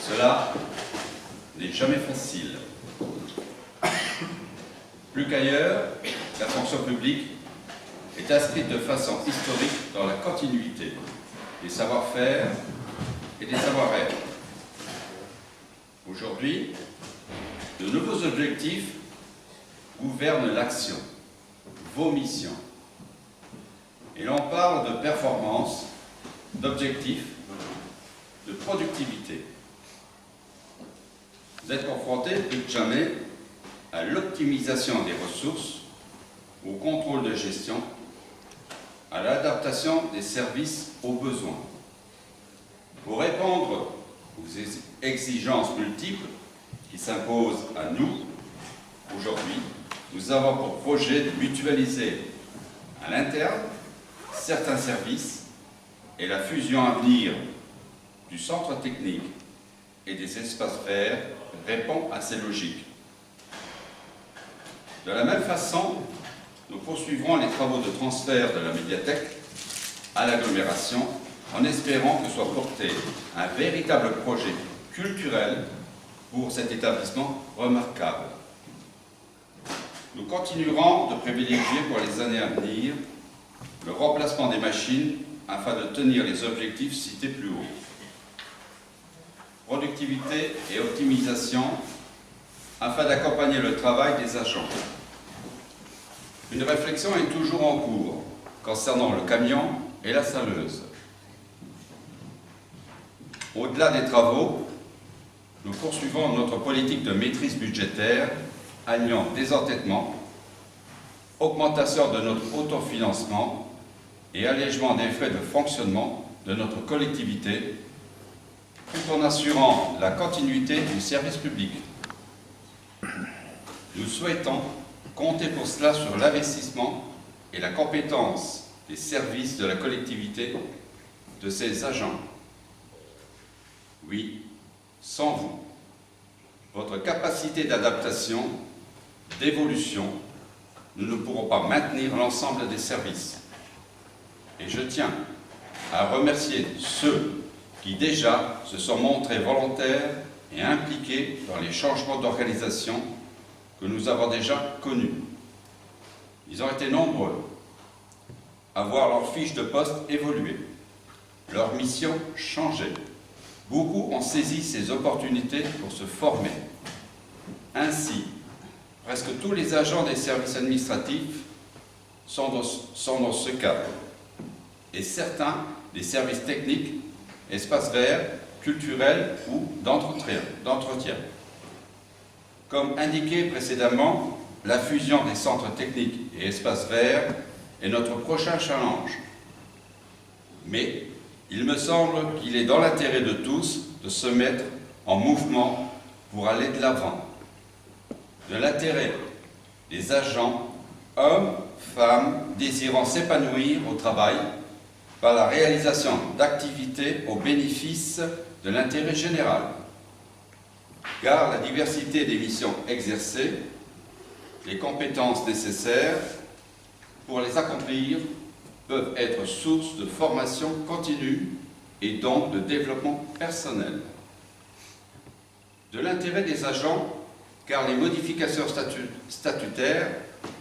Cela n'est jamais facile. Plus qu'ailleurs, la fonction publique est inscrite de façon historique dans la continuité des savoir-faire et des savoir-être. Aujourd'hui, de nouveaux objectifs gouvernent l'action, vos missions. Et l'on parle de performance, d'objectifs, de productivité. Vous êtes confrontés plus que jamais à l'optimisation des ressources, au contrôle de gestion, à l'adaptation des services aux besoins. Pour répondre aux exigences multiples qui s'imposent à nous, aujourd'hui, nous avons pour projet de mutualiser à l'interne certains services et la fusion à venir du centre technique et des espaces verts répond à ces logiques. De la même façon, nous poursuivrons les travaux de transfert de la médiathèque à l'agglomération en espérant que soit porté un véritable projet culturel pour cet établissement remarquable. Nous continuerons de privilégier pour les années à venir le remplacement des machines afin de tenir les objectifs cités plus haut. Productivité et optimisation afin d'accompagner le travail des agents. Une réflexion est toujours en cours concernant le camion et la saleuse. Au-delà des travaux, nous poursuivons notre politique de maîtrise budgétaire alliant désendettement, augmentation de notre autofinancement et allègement des frais de fonctionnement de notre collectivité, tout en assurant la continuité du service public. Nous souhaitons compter pour cela sur l'investissement et la compétence des services de la collectivité, de ses agents. Oui, sans vous, votre capacité d'adaptation, d'évolution, nous ne pourrons pas maintenir l'ensemble des services. Et je tiens à remercier ceux qui déjà se sont montrés volontaires et impliqués dans les changements d'organisation que nous avons déjà connus. Ils ont été nombreux à voir leur fiche de poste évoluer, leur mission changer. Beaucoup ont saisi ces opportunités pour se former. Ainsi, presque tous les agents des services administratifs sont dans ce cadre, et certains des services techniques, espaces verts, culturels ou d'entretien. Comme indiqué précédemment, la fusion des centres techniques et espaces verts est notre prochain challenge. Mais il me semble qu'il est dans l'intérêt de tous de se mettre en mouvement pour aller de l'avant. De l'intérêt des agents, hommes, femmes, désirant s'épanouir au travail par la réalisation d'activités au bénéfice de l'intérêt général. Car la diversité des missions exercées, les compétences nécessaires pour les accomplir peuvent être source de formation continue et donc de développement personnel. De l'intérêt des agents, car les modifications statutaires,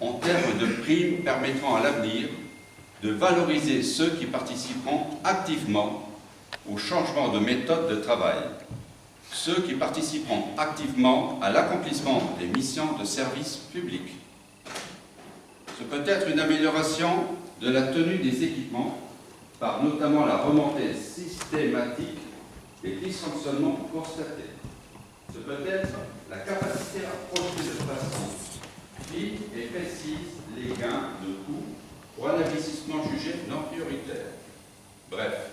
en termes de primes, permettront à l'avenir de valoriser ceux qui participeront activement au changement de méthode de travail, ceux qui participeront activement à l'accomplissement des missions de service public. Ce peut être une amélioration de la tenue des équipements par notamment la remontée systématique des dysfonctionnements constatés. Ce peut être la capacité à projeter de façon fine et précise les gains de coûts pour un investissement jugé non prioritaire. Bref,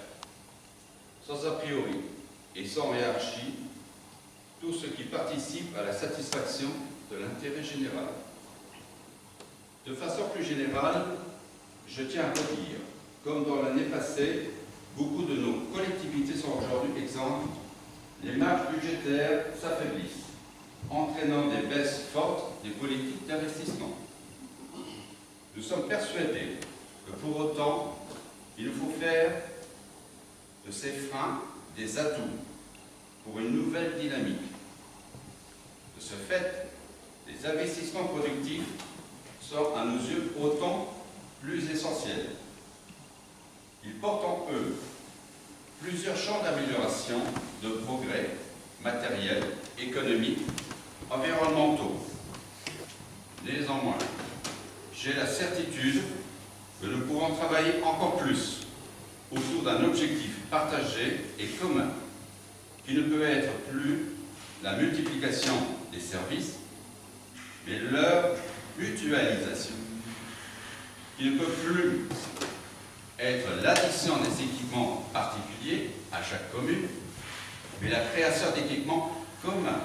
sans a priori et sans hiérarchie, tout ce qui participe à la satisfaction de l'intérêt général. De façon plus générale, je tiens à redire, comme dans l'année passée, beaucoup de nos collectivités sont aujourd'hui exsangues, les marges budgétaires s'affaiblissent, entraînant des baisses fortes des politiques d'investissement. Nous sommes persuadés que pour autant, il faut faire de ces freins des atouts pour une nouvelle dynamique. De ce fait, les investissements productifs sont à nos yeux autant plus essentiels. Ils portent en eux plusieurs champs d'amélioration, de progrès matériels, économiques, environnementaux. Néanmoins, j'ai la certitude que nous pourrons travailler encore plus autour d'un objectif partagé et commun, qui ne peut être plus la multiplication des services, mais leur mutualisation, qui ne peut plus être l'addition des équipements particuliers à chaque commune, mais la création d'équipements communs.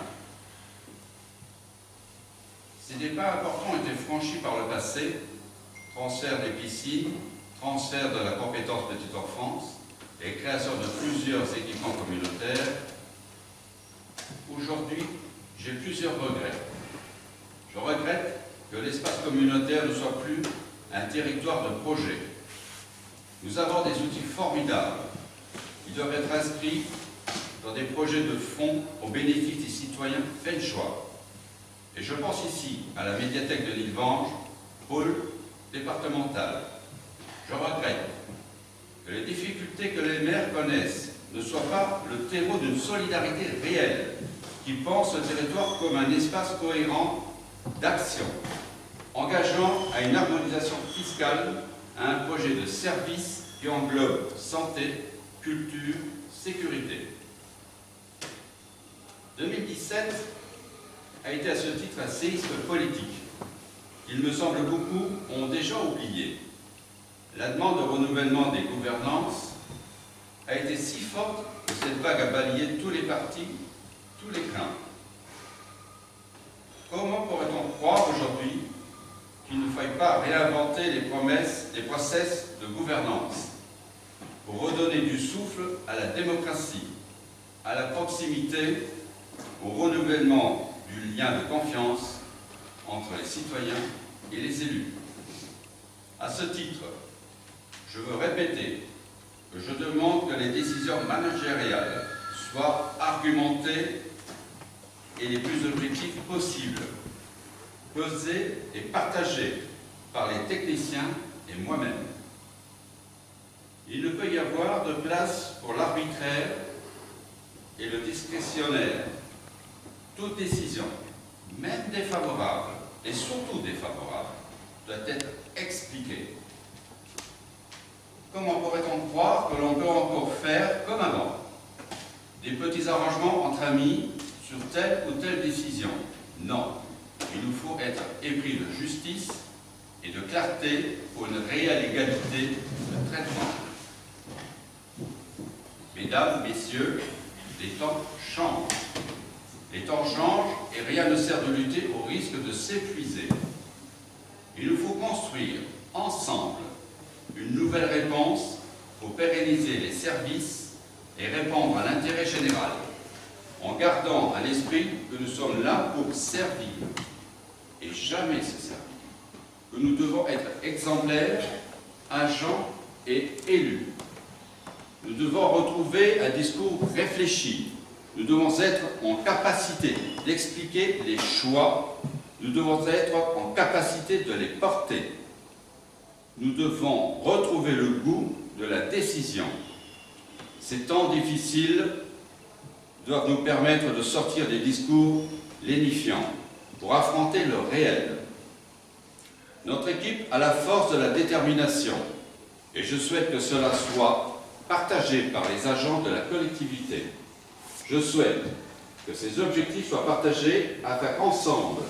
Ces des pas importants ont été franchis par le passé: transfert des piscines, transfert de la compétence petite enfance et création de plusieurs équipements communautaires. Aujourd'hui, j'ai plusieurs regrets. Je regrette que l'espace communautaire ne soit plus un territoire de projet. Nous avons des outils formidables qui doivent être inscrits dans des projets de fonds au bénéfice des citoyens choix. Et je pense ici à la médiathèque de l'Île-Vange, pôle départemental. Je regrette que les difficultés que les maires connaissent ne soient pas le terreau d'une solidarité réelle qui pense le territoire comme un espace cohérent d'action, engageant à une harmonisation fiscale, à un projet de service qui englobe santé, culture, sécurité. 2017 a été à ce titre un séisme politique. Il me semble beaucoup ont déjà oublié. La demande de renouvellement des gouvernances a été si forte que cette vague a balayé tous les partis, tous les clans. Comment pourrait-on croire aujourd'hui qu'il ne faille pas réinventer les promesses, les process de gouvernance pour redonner du souffle à la démocratie, à la proximité, au renouvellement du lien de confiance entre les citoyens et les élus. À ce titre, je veux répéter que je demande que les décisions managériales soient argumentées et les plus objectives possibles, pesées et partagées par les techniciens et moi-même. Il ne peut y avoir de place pour l'arbitraire et le discrétionnaire. Toute décision, même défavorable, et surtout défavorable, doit être expliquée. Comment pourrait-on croire que l'on peut encore faire comme avant des petits arrangements entre amis sur telle ou telle décision? Non, il nous faut être épris de justice et de clarté pour une réelle égalité de traitement. Mesdames, messieurs, les temps changent. Les temps changent et rien ne sert de lutter au risque de s'épuiser. Il nous faut construire ensemble une nouvelle réponse pour pérenniser les services et répondre à l'intérêt général, en gardant à l'esprit que nous sommes là pour servir et jamais se servir, que nous devons être exemplaires, agents et élus. Nous devons retrouver un discours réfléchi. Nous devons être en capacité d'expliquer les choix. Nous devons être en capacité de les porter. Nous devons retrouver le goût de la décision. Ces temps difficiles doivent nous permettre de sortir des discours lénifiants pour affronter le réel. Notre équipe a la force de la détermination et je souhaite que cela soit partagé par les agents de la collectivité. Je souhaite que ces objectifs soient partagés afin qu'ensemble,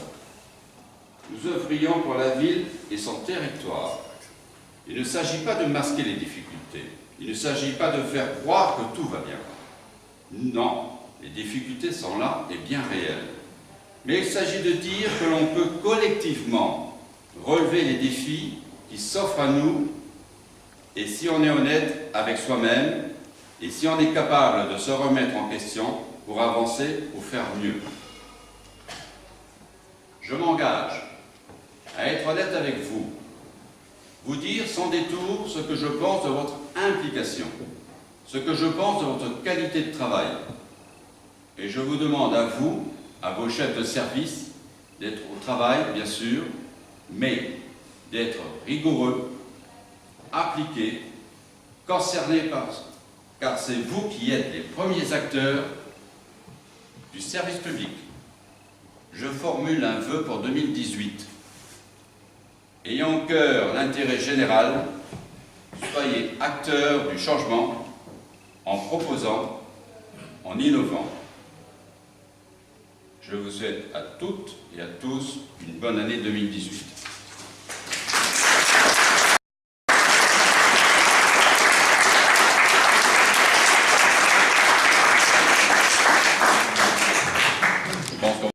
nous œuvrions pour la ville et son territoire. Il ne s'agit pas de masquer les difficultés. Il ne s'agit pas de faire croire que tout va bien. Non, les difficultés sont là et bien réelles. Mais il s'agit de dire que l'on peut collectivement relever les défis qui s'offrent à nous, et si on est honnête avec soi-même, et si on est capable de se remettre en question pour avancer ou faire mieux. Je m'engage à être honnête avec vous, vous dire sans détour ce que je pense de votre implication, ce que je pense de votre qualité de travail. Et je vous demande à vous, à vos chefs de service, d'être au travail, bien sûr, mais d'être rigoureux, appliqués, concernés car c'est vous qui êtes les premiers acteurs du service public. Je formule un vœu pour 2018. Ayant au cœur l'intérêt général, soyez acteurs du changement en proposant, en innovant. Je vous souhaite à toutes et à tous une bonne année 2018.